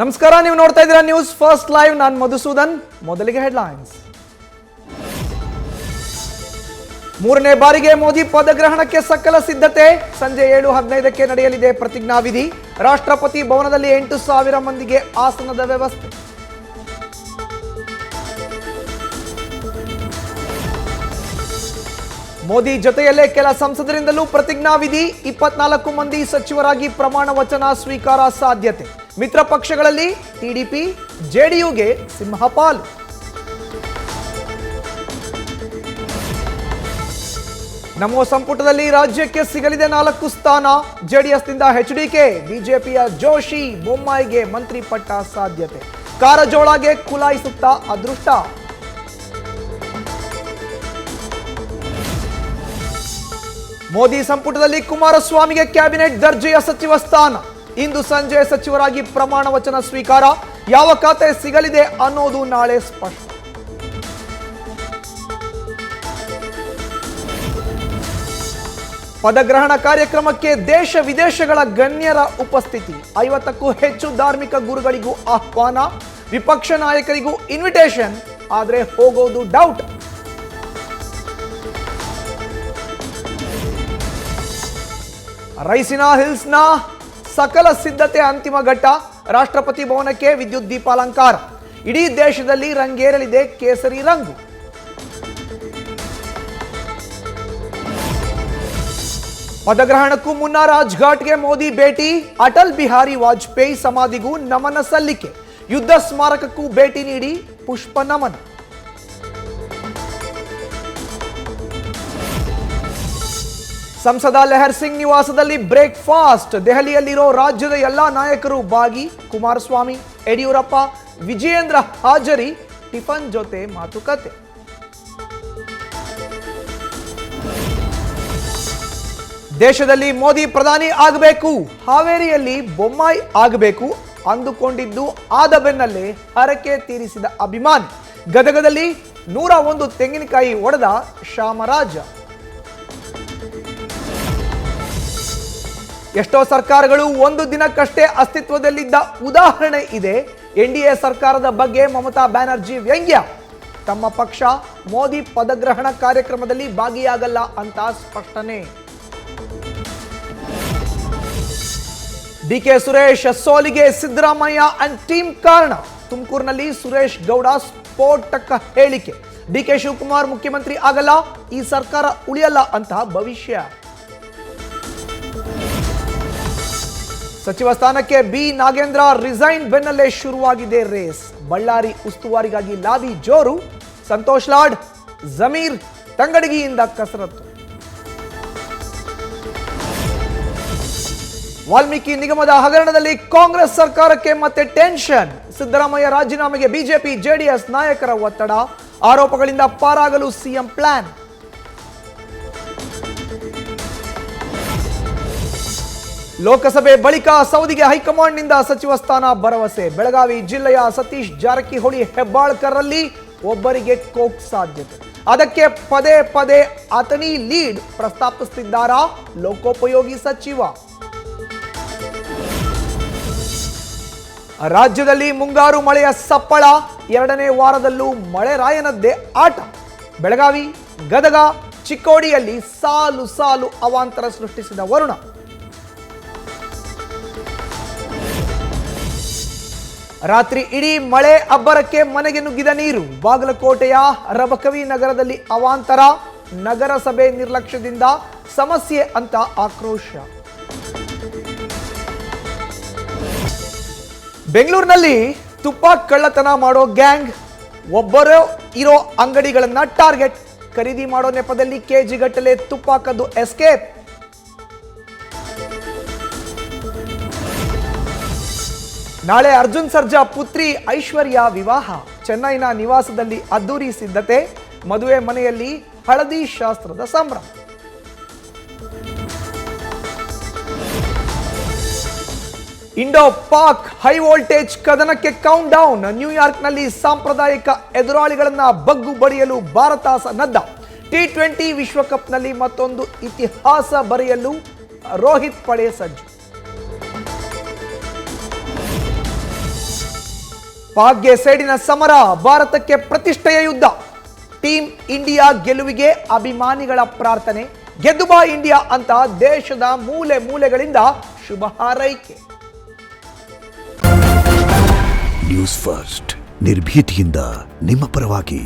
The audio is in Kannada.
ನಮಸ್ಕಾರ, ನೀವು ನೋಡ್ತಾ ಇದ್ದೀರಾ ನ್ಯೂಸ್ ಫಸ್ಟ್ ಲೈವ್. ನಾನು ಮಧುಸೂದನ್. ಮೊದಲಿಗೆ ಹೆಡ್ಲೈನ್ಸ್. ಮೂರನೇ ಬಾರಿಗೆ ಮೋದಿ ಪದಗ್ರಹಣಕ್ಕೆ ಸಕಲ ಸಿದ್ಧತೆ. ಸಂಜೆ 7:15ಕ್ಕೆ ನಡೆಯಲಿದೆ ಪ್ರತಿಜ್ಞಾವಿಧಿ. ರಾಷ್ಟ್ರಪತಿ ಭವನದಲ್ಲಿ 8,000 ಮಂದಿಗೆ ಆಸನದ ವ್ಯವಸ್ಥೆ. ಮೋದಿ ಜೊತೆಯಲ್ಲೇ ಕೆಲ ಸಂಸದರಿಂದಲೂ ಪ್ರತಿಜ್ಞಾವಿಧಿ. 24 ಮಂದಿ ಸಚಿವರಾಗಿ ಪ್ರಮಾಣ ವಚನ ಸ್ವೀಕಾರ ಸಾಧ್ಯತೆ. ಮಿತ್ರ ಪಕ್ಷಗಳಲ್ಲಿ ಟಿಡಿಪಿ, ಜೆಡಿಯುಗೆ ಸಿಂಹಪಾಲು. ನಮೋ ಸಂಪುಟದಲ್ಲಿ ರಾಜ್ಯಕ್ಕೆ ಸಿಗಲಿದೆ 4 ಸ್ಥಾನ. ಜೆಡಿಎಸ್ನಿಂದ ಎಚ್ಡಿಕೆ, ಬಿಜೆಪಿಯ ಜೋಶಿ, ಬೊಮ್ಮಾಯಿಗೆ ಮಂತ್ರಿ ಪಟ್ಟ ಸಾಧ್ಯತೆ. ಕಾರಜೋಳಗೆ ಕುಲಾಯಿಸುತ್ತಾ ಅದೃಷ್ಟ. ಮೋದಿ ಸಂಪುಟದಲ್ಲಿ ಕುಮಾರಸ್ವಾಮಿಗೆ ಕ್ಯಾಬಿನೆಟ್ ದರ್ಜೆಯ ಸಚಿವ ಸ್ಥಾನ. ಇಂದು ಸಂಜೆ ಸಚಿವರಾಗಿ ಪ್ರಮಾಣ ವಚನ ಸ್ವೀಕಾರ. ಯಾವ ಖಾತೆ ಸಿಗಲಿದೆ ಅನ್ನೋದು ನಾಳೆ ಸ್ಪಷ್ಟ. ಪದಗ್ರಹಣ ಕಾರ್ಯಕ್ರಮಕ್ಕೆ ದೇಶ ವಿದೇಶಗಳ ಗಣ್ಯರ ಉಪಸ್ಥಿತಿ. 50ಕ್ಕೂ ಹೆಚ್ಚು ಧಾರ್ಮಿಕ ಗುರುಗಳಿಗೂ ಆಹ್ವಾನ. ವಿಪಕ್ಷ ನಾಯಕರಿಗೂ ಇನ್ವಿಟೇಷನ್. ಆದರೆ ಹೋಗೋದು ಡೌಟ್. ರೈಸಿನಾ ಹಿಲ್ಸ್ನ ಸಕಲ ಸಿದ್ಧತೆ ಅಂತಿಮ ಘಟ್ಟ. ರಾಷ್ಟ್ರಪತಿ ಭವನಕ್ಕೆ ವಿದ್ಯುತ್ ದೀಪಾಲಂಕಾರ. ಇಡೀ ದೇಶದಲ್ಲಿ ರಂಗೇರಲಿದೆ ಕೇಸರಿ ರಂಗು. ಪದಗ್ರಹಣಕ್ಕೂ ಮುನ್ನ ರಾಜ್ಘಾಟ್ಗೆ ಮೋದಿ ಭೇಟಿ. ಅಟಲ್ ಬಿಹಾರಿ ವಾಜಪೇಯಿ ಸಮಾಧಿಗೂ ನಮನ ಸಲ್ಲಿಕೆ. ಯುದ್ಧ ಸ್ಮಾರಕಕ್ಕೂ ಭೇಟಿ ನೀಡಿ ಪುಷ್ಪ ನಮನ. ಸಂಸದ ಲೆಹರ್ ಸಿಂಗ್ ನಿವಾಸದಲ್ಲಿ ಬ್ರೇಕ್ಫಾಸ್ಟ್. ದೆಹಲಿಯಲ್ಲಿರೋ ರಾಜ್ಯದ ಎಲ್ಲಾ ನಾಯಕರು ಭಾಗಿ. ಕುಮಾರಸ್ವಾಮಿ, ಯಡಿಯೂರಪ್ಪ, ವಿಜಯೇಂದ್ರ ಹಾಜರಿ. ಟಿಫನ್ ಜೊತೆ ಮಾತುಕತೆ. ದೇಶದಲ್ಲಿ ಮೋದಿ ಪ್ರಧಾನಿ ಆಗಬೇಕು, ಹಾವೇರಿಯಲ್ಲಿ ಬೊಮ್ಮಾಯಿ ಆಗಬೇಕು ಅಂದುಕೊಂಡಿದ್ದು ಆದ ಬೆನ್ನಲ್ಲೇ ಹರಕೆ ತೀರಿಸಿದ ಅಭಿಮಾನಿ. ಗದಗದಲ್ಲಿ 101 ತೆಂಗಿನಕಾಯಿ ಒಡೆದ ಶಾಮರಾಜ. ಎಷ್ಟೋ ಸರ್ಕಾರಗಳು ಒಂದು ದಿನಕ್ಕಷ್ಟೇ ಅಸ್ತಿತ್ವದಲ್ಲಿದ್ದ ಉದಾಹರಣೆ ಇದೆ. ಎನ್ಡಿಎ ಸರ್ಕಾರದ ಬಗ್ಗೆ ಮಮತಾ ಬ್ಯಾನರ್ಜಿ ವ್ಯಂಗ್ಯ. ತಮ್ಮ ಪಕ್ಷ ಮೋದಿ ಪದಗ್ರಹಣ ಕಾರ್ಯಕ್ರಮದಲ್ಲಿ ಭಾಗಿಯಾಗಲ್ಲ ಅಂತ ಸ್ಪಷ್ಟನೆ. ಡಿಕೆ ಸುರೇಶ್ ಸೋಲಿಗೆ ಸಿದ್ದರಾಮಯ್ಯ ಅಂಡ್ ಟೀಮ್ ಕಾರಣ. ತುಮಕೂರಿನಲ್ಲಿ ಸುರೇಶ್ ಗೌಡ ಸ್ಫೋಟಕ ಹೇಳಿಕೆ. ಡಿಕೆ ಶಿವಕುಮಾರ್ ಮುಖ್ಯಮಂತ್ರಿ ಆಗಲ್ಲ, ಈ ಸರ್ಕಾರ ಉಳಿಯಲ್ಲ ಅಂತ ಭವಿಷ್ಯ. ಸಚಿವ ಸ್ಥಾನಕ್ಕೆ ಬಿ ನಾಗೇಂದ್ರ ರಿಸೈನ್ ಬೆನ್ನಲ್ಲೇ ಶುರುವಾಗಿದೆ ರೇಸ್. ಬಳ್ಳಾರಿ ಉಸ್ತುವಾರಿಗಾಗಿ ಲಾಬಿ ಜೋರು. ಸಂತೋಷ್ ಲಾಡ್, ಜಮೀರ್ ತಂಗಡಗಿಯಿಂದ ಕಸರತ್ತು. ವಾಲ್ಮೀಕಿ ನಿಗಮದ ಹಗರಣದಲ್ಲಿ ಕಾಂಗ್ರೆಸ್ ಸರ್ಕಾರಕ್ಕೆ ಮತ್ತೆ ಟೆನ್ಷನ್. ಸಿದ್ದರಾಮಯ್ಯ ರಾಜೀನಾಮೆಗೆ ಬಿಜೆಪಿ, ಜೆಡಿಎಸ್ ನಾಯಕರ ಒತ್ತಡ. ಆರೋಪಗಳಿಂದ ಪಾರಾಗಲು ಸಿಎಂ ಪ್ಲಾನ್. ಲೋಕಸಭೆ ಬಳಿಕ ಸೌದಿಗೆ ಹೈಕಮಾಂಡ್ನಿಂದ ಸಚಿವ ಸ್ಥಾನ ಭರವಸೆ. ಬೆಳಗಾವಿ ಜಿಲ್ಲೆಯ ಸತೀಶ್ ಜಾರಕಿಹೊಳಿ ಹೆಬ್ಬಾಳ್ಕರ್ರಲ್ಲಿ ಒಬ್ಬರಿಗೆ ಕೋಕ್ ಸಾಧ್ಯತೆ. ಅದಕ್ಕೆ ಪದೇ ಪದೇ ಅತನಿ ಲೀಡ್ ಪ್ರಸ್ತಾಪಿಸುತ್ತಿದ್ದಾರಾ ಲೋಕೋಪಯೋಗಿ ಸಚಿವ. ರಾಜ್ಯದಲ್ಲಿ ಮುಂಗಾರು ಮಳೆಯ ಸಪ್ಪಳ. 2ನೇ ವಾರದಲ್ಲೂ ಮಳೆರಾಯನದ್ದೇ ಆಟ. ಬೆಳಗಾವಿ, ಗದಗ, ಚಿಕ್ಕೋಡಿಯಲ್ಲಿ ಸಾಲು ಸಾಲು ಅವಾಂತರ ಸೃಷ್ಟಿಸಿದ ವರುಣ. ರಾತ್ರಿ ಇಡೀ ಮಳೆ ಅಬ್ಬರಕ್ಕೆ ಮನೆಗೆ ನುಗ್ಗಿದ ನೀರು. ಬಾಗಲಕೋಟೆಯ ರಬಕವಿ ನಗರದಲ್ಲಿ ಅವಾಂತರ. ನಗರಸಭೆ ನಿರ್ಲಕ್ಷ್ಯದಿಂದ ಸಮಸ್ಯೆ ಅಂತ ಆಕ್ರೋಶ. ಬೆಂಗಳೂರಿನಲ್ಲಿ ತುಪ್ಪ ಕಳ್ಳತನ ಮಾಡೋ ಗ್ಯಾಂಗ್. ಒಬ್ಬರು ಇರೋ ಅಂಗಡಿಗಳನ್ನ ಟಾರ್ಗೆಟ್. ಖರೀದಿ ಮಾಡೋ ನೆಪದಲ್ಲಿ ಕೆಜಿಗಟ್ಟಲೆ ತುಪ್ಪ ಕದ್ದು ಎಸ್ಕೇಪ್. ನಾಳೆ ಅರ್ಜುನ್ ಸರ್ಜಾ ಪುತ್ರಿ ಐಶ್ವರ್ಯ ವಿವಾಹ. ಚೆನ್ನೈನ ನಿವಾಸದಲ್ಲಿ ಅದ್ದೂರಿ ಸಿದ್ಧತೆ. ಮದುವೆ ಮನೆಯಲ್ಲಿ ಹಳದಿ ಶಾಸ್ತ್ರದ ಸಂಭ್ರಮ. ಇಂಡೋ ಪಾಕ್ ಹೈ ವೋಲ್ಟೇಜ್ ಕದನಕ್ಕೆ ಕೌಂಟ್ ಡೌನ್. ನ್ಯೂಯಾರ್ಕ್ನಲ್ಲಿ ಸಾಂಪ್ರದಾಯಿಕ ಎದುರಾಳಿಗಳನ್ನ ಬಗ್ಗು ಬಡಿಯಲು ಭಾರತ ಸನ್ನದ್ಧ. ಟಿ20 ವಿಶ್ವಕಪ್ನಲ್ಲಿ ಮತ್ತೊಂದು ಇತಿಹಾಸ ಬರೆಯಲು ರೋಹಿತ್ ಪಡೆ ಸಜ್ಜು. ಪಾಕ್ಗೆ ಸೇಡಿನ ಸಮರ, ಭಾರತಕ್ಕೆ ಪ್ರತಿಷ್ಠೆಯ ಯುದ್ಧ. ಟೀಮ್ ಇಂಡಿಯಾ ಗೆಲುವಿಗೆ ಅಭಿಮಾನಿಗಳ ಪ್ರಾರ್ಥನೆ. ಗೆದ್ದು ಬಾ ಇಂಡಿಯಾ ಅಂತ ದೇಶದ ಮೂಲೆ ಮೂಲೆಗಳಿಂದ ಶುಭ ಹಾರೈಕೆ. ನ್ಯೂಸ್ ಫಸ್ಟ್, ನಿರ್ಭೀತಿಯಿಂದ ನಿಮ್ಮ ಪರವಾಗಿ.